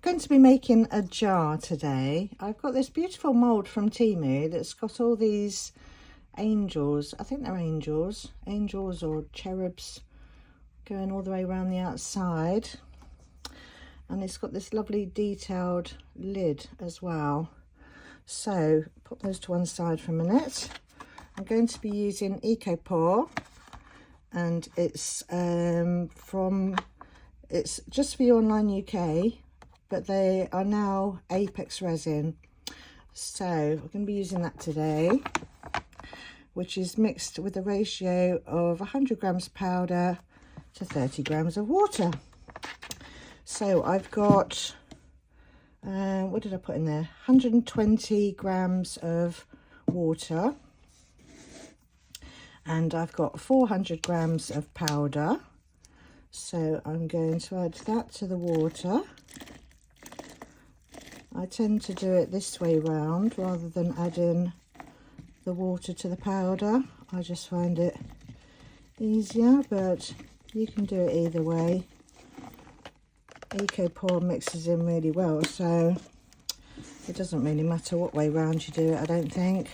going to be making a jar today. I've got this beautiful mould from Temu that's got all these angels. I think they're angels or cherubs going all the way around the outside. And it's got this lovely detailed lid as well. So put those to one side for a minute. I'm going to be using EcoPore, and it's it's just for Online UK, but they are now ApexResin. So we're going to be using that today, which is mixed with a ratio of 100 grams powder to 30 grams of water. So I've got, what did I put in there? 120 grams of water. And I've got 400 grams of powder. So I'm going to add that to the water. I tend to do it this way round rather than adding the water to the powder. I just find it easier, but you can do it either way. EcoPore mixes in really well, so it doesn't really matter what way round you do it, I don't think.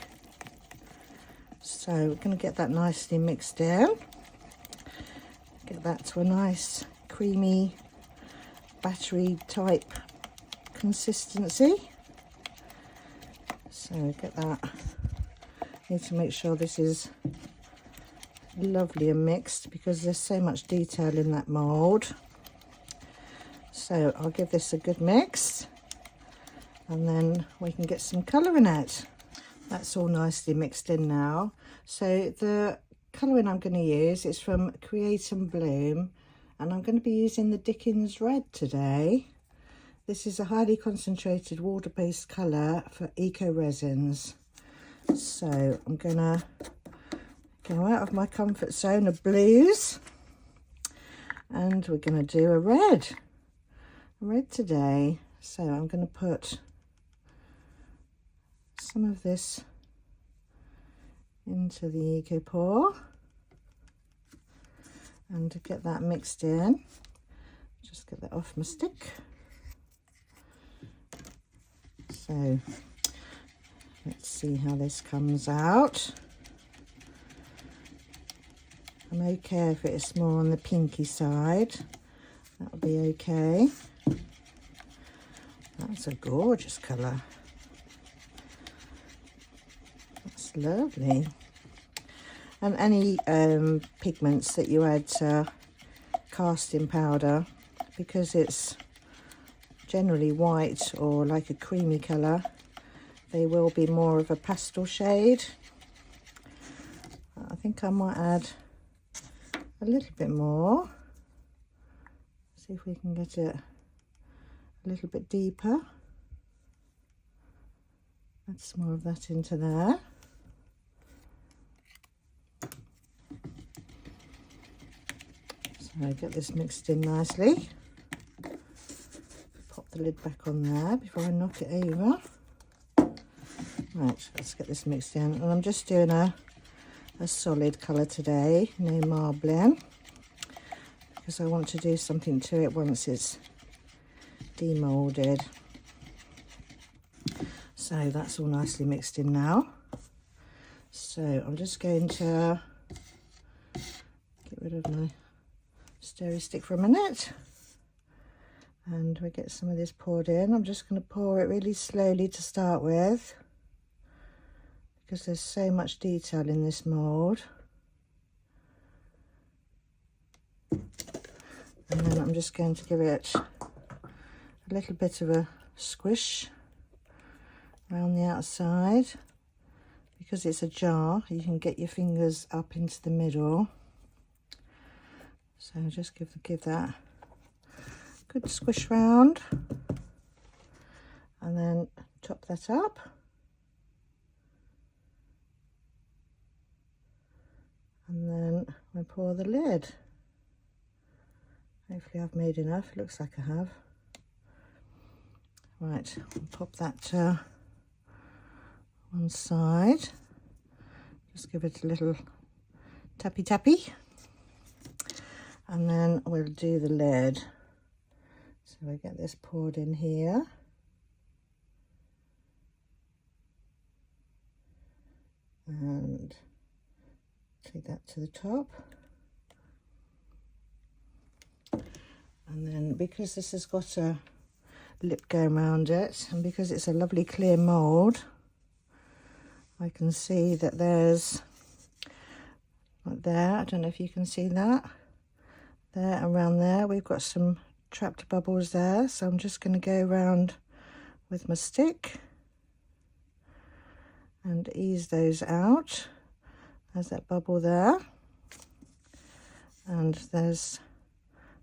So we're going to get that nicely mixed in. Get that to a nice creamy battery type consistency. So get that. Need to make sure this is lovely and mixed because there's so much detail in that mould. So I'll give this a good mix and then we can get some colour in it. That's all nicely mixed in now. So the colouring I'm going to use is from Create and Bloom, and I'm going to be using the Dickens Red today. This is a highly concentrated water-based colour for eco resins. So I'm going to go out of my comfort zone of blues, and we're going to do a red today. So I'm going to put some of this into the EcoPore, and to get that mixed in, just get that off my stick. So let's see how this comes out. I'm okay if it's more on the pinky side, that'll be okay. That's a gorgeous colour. That's lovely. And any pigments that you add to casting powder, because it's generally white or like a creamy colour, they will be more of a pastel shade. I think I might add a little bit more. See if we can get it a little bit deeper. Add some more of that into there. So get this mixed in nicely. Pop the lid back on there before I knock it over. Right, let's get this mixed in. And I'm just doing a solid colour today, no marbling, because I want to do something to it once it's demolded. So that's all nicely mixed in now. So I'm just going to get rid of my stirry stick for a minute, and we get some of this poured in. I'm just going to pour it really slowly to start with, because there's so much detail in this mould. And then I'm just going to give it a little bit of a squish around the outside. Because it's a jar, you can get your fingers up into the middle. So just give that a good squish round, and then top that up. And then I pour the lid. Hopefully I've made enough. Looks like I have. Right, I'll pop that to one side. Just give it a little tappy, and then we'll do the lid. So So I get this poured in here. And take that to the top. And then because this has got a lip going around it, and because it's a lovely clear mould, I can see that there's, like there, I don't know if you can see that, there, around there, we've got some trapped bubbles there. So I'm just going to go around with my stick and ease those out. There's that bubble there, and there's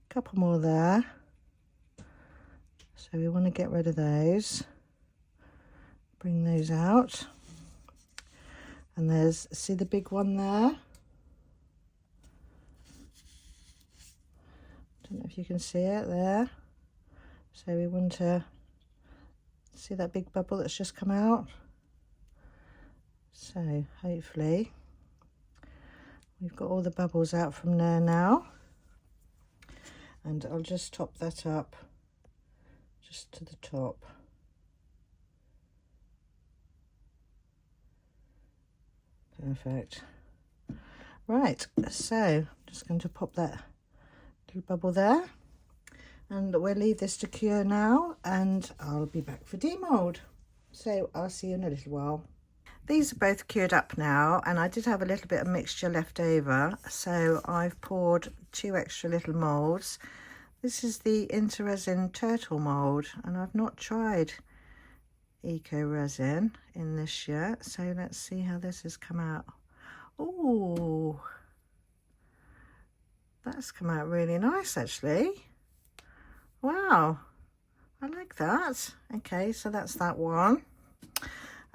a couple more there, so we want to get rid of those, bring those out. And there's, see the big one there? Don't know if you can see it there. So we want to see that big bubble that's just come out. So hopefully we've got all the bubbles out from there now, and I'll just top that up just to the top. Perfect. Right, so I'm just going to pop that little bubble there, and we'll leave this to cure now, and I'll be back for demold. So I'll see you in a little while. These are both cured up now, and I did have a little bit of mixture left over, so I've poured 2 extra little moulds. This is the IntoResin turtle mould, and I've not tried EcoResin in this yet, so let's see how this has come out. Oh, that's come out really nice actually. Wow, I like that. Okay, so that's that one.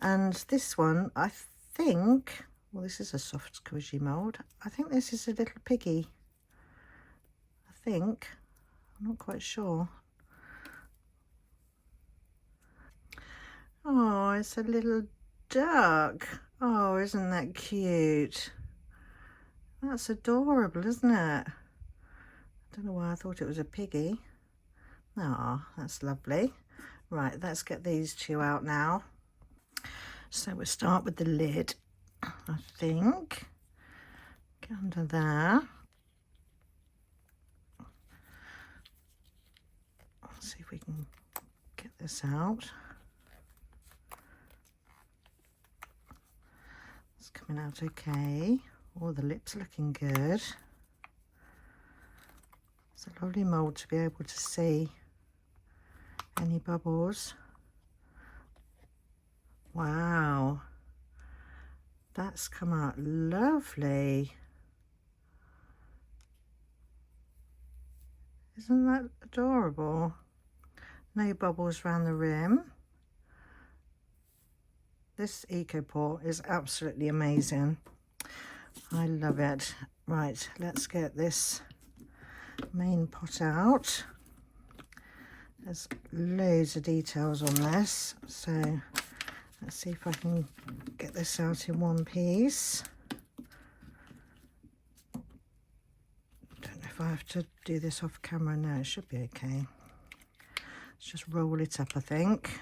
And this one, I think, well, this is a soft squishy mould. I think this is a little piggy. I think, I'm not quite sure. Oh, it's a little duck. Oh, isn't that cute? That's adorable, isn't it? I don't know why I thought it was a piggy. Oh, that's lovely. Right, let's get these 2 out now. So we'll start with the lid, I think. Get under there. Let's see if we can get this out. It's coming out okay. All the lips looking good. It's a lovely mould to be able to see any bubbles. Wow, that's come out lovely. Isn't that adorable? No bubbles around the rim. This eco pour is absolutely amazing. I love it. Right, let's get this main pot out. There's loads of details on this, so let's see if I can get this out in one piece. Don't know if I have to do this off camera. No, it should be okay. Let's just roll it up, I think.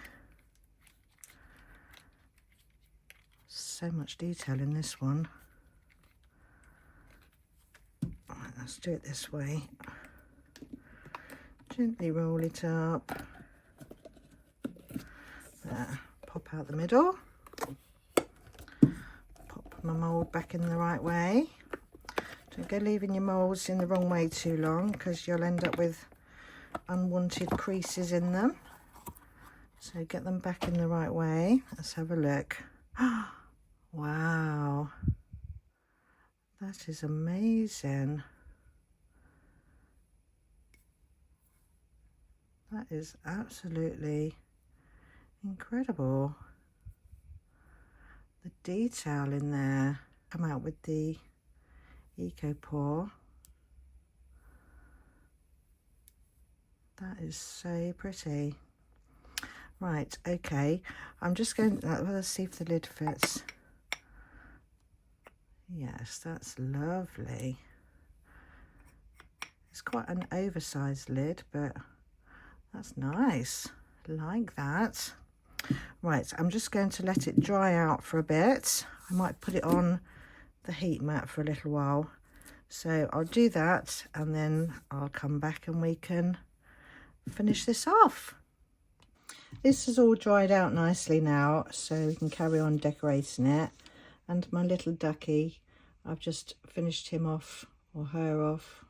So much detail in this one. Right, let's do it this way. Gently roll it up. There. Pop out the middle. Pop my mould back in the right way. Don't go leaving your moulds in the wrong way too long, because you'll end up with unwanted creases in them. So get them back in the right way. Let's have a look. Wow, that is amazing. That is absolutely incredible. The detail in there. Come out with the eco pour. That is so pretty. Right, okay, I'm just going to, let's see if the lid fits. Yes, that's lovely. It's quite an oversized lid, but That's nice, like that. Right, I'm just going to let it dry out for a bit. I might put it on the heat mat for a little while. So I'll do that and then I'll come back and we can finish this off. This is all dried out nicely now, so we can carry on decorating it. And my little ducky, I've just finished him off, or her off.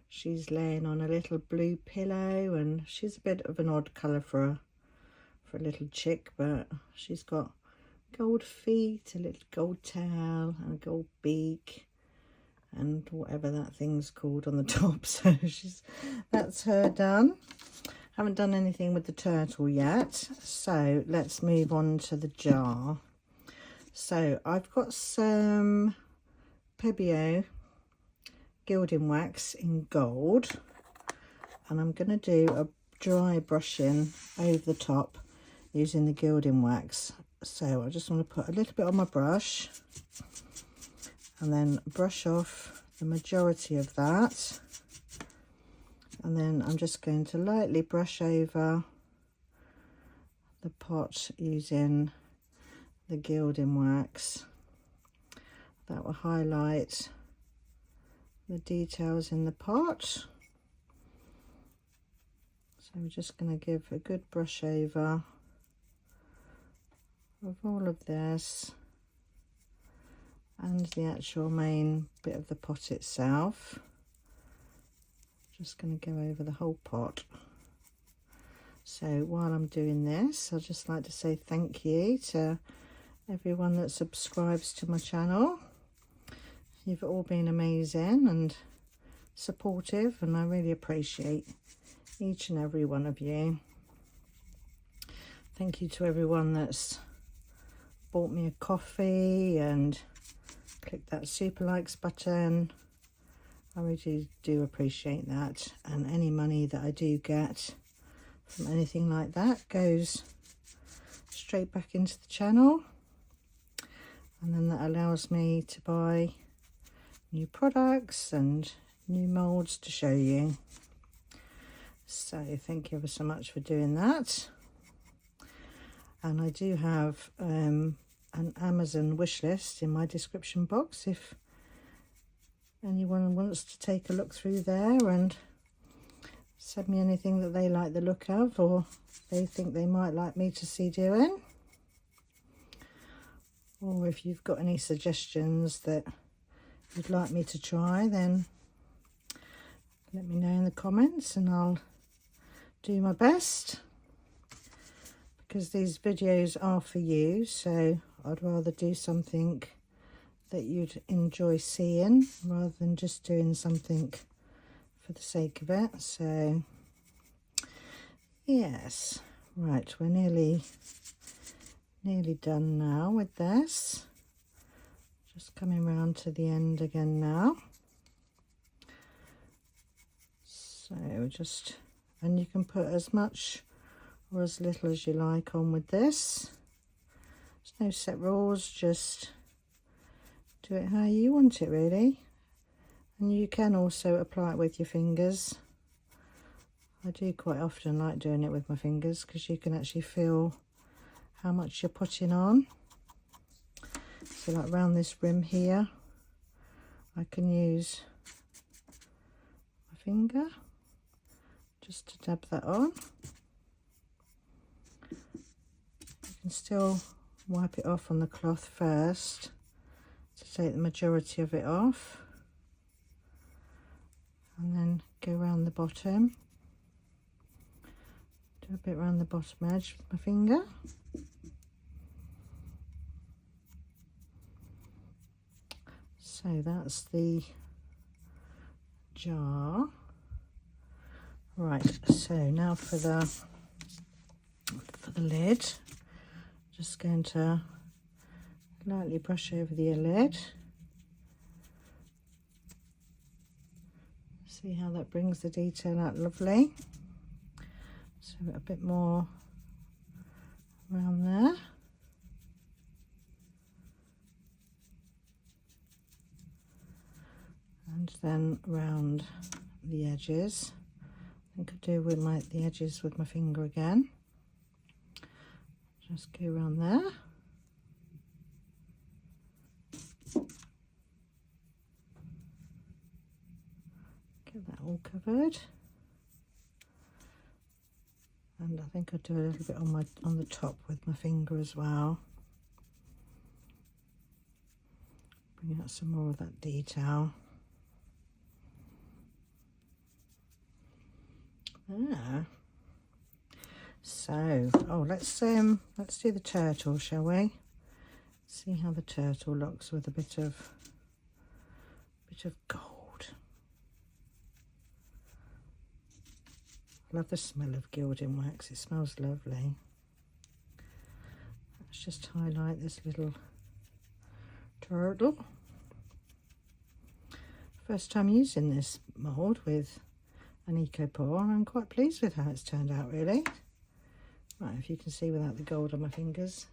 She's laying on a little blue pillow, and she's a bit of an odd colour for a little chick, but she's got gold feet, a little gold tail, and a gold beak, and whatever that thing's called on the top. So that's her done. Haven't done anything with the turtle yet, so let's move on to the jar. So I've got some Pebeo gilding wax in gold, and I'm going to do a dry brushing over the top using the gilding wax. So I just want to put a little bit on my brush and then brush off the majority of that. And then I'm just going to lightly brush over the pot using the gilding wax. That will highlight the details in the pot. So we're just going to give a good brush over of all of this and the actual main bit of the pot itself. Just going to go over the whole pot. So while I'm doing this, I'd just like to say thank you to everyone that subscribes to my channel. You've all been amazing and supportive, and I really appreciate each and every one of you. Thank you to everyone that's bought me a coffee and clicked that super likes button. I really do appreciate that, and any money that I do get from anything like that goes straight back into the channel, and then that allows me to buy new products and new moulds to show you. So thank you ever so much for doing that. And I do have an Amazon wish list in my description box if anyone wants to take a look through there and send me anything that they like the look of, or they think they might like me to see doing. Or if you've got any suggestions that you'd like me to try, then let me know in the comments and I'll do my best, because these videos are for you, so I'd rather do something that you'd enjoy seeing rather than just doing something for the sake of it. So yes, right, we're nearly done now with this. Just coming round to the end again now. So just, and you can put as much or as little as you like on with this. There's no set rules, just do it how you want it really. And you can also apply it with your fingers. I do quite often like doing it with my fingers because you can actually feel how much you're putting on. So like around this rim here, I can use my finger just to dab that on. You can still wipe it off on the cloth first to take the majority of it off, and then go around the bottom, do a bit around the bottom edge with my finger. So that's the jar. Right, so now for the lid, just going to lightly brush over the lid. See how that brings the detail out lovely. So a bit more around there. And then round the edges. I could do with the edges with my finger again. Just go around there. Get that all covered. And I think I'll do a little bit on the top with my finger as well. Bring out some more of that detail. There. So, let's do the turtle, shall we? See how the turtle looks with a bit of gold. I love the smell of gilding wax. It smells lovely. Let's just highlight this little turtle. First time using this mould with an eco pour, and I'm quite pleased with how it's turned out, really. Right, if you can see without the gold on my fingers.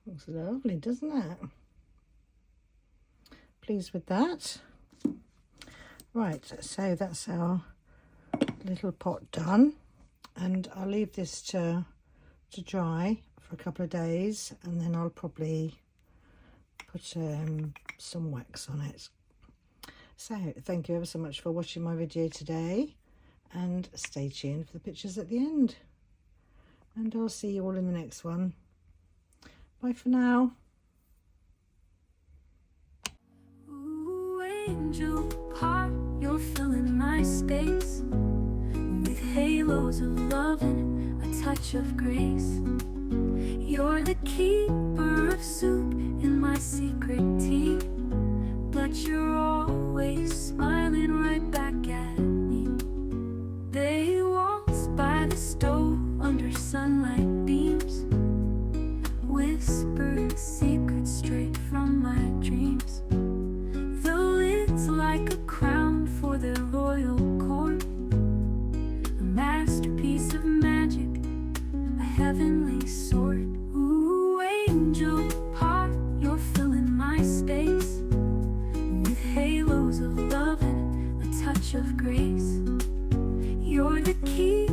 Looks lovely, doesn't it? Pleased with that. Right, so that's our little pot done, and I'll leave this to dry for a couple of days, and then I'll probably put some wax on it. So thank you ever so much for watching my video today, and stay tuned for the pictures at the end, and I'll see you all in the next one. Bye for now. Ooh, angel heart, you're filling my space with halos of love and a touch of grace. You're the keeper of soup in my secret tea, but you're always smiling right back at me. They waltz by the stove under sunlight beams, whisper secrets straight from my dreams. The lid's like a crown for the royal court, a masterpiece of magic, a heavenly sort. Ooh, angel heart, you're filling my space with halos of love and a touch of grace. You're the key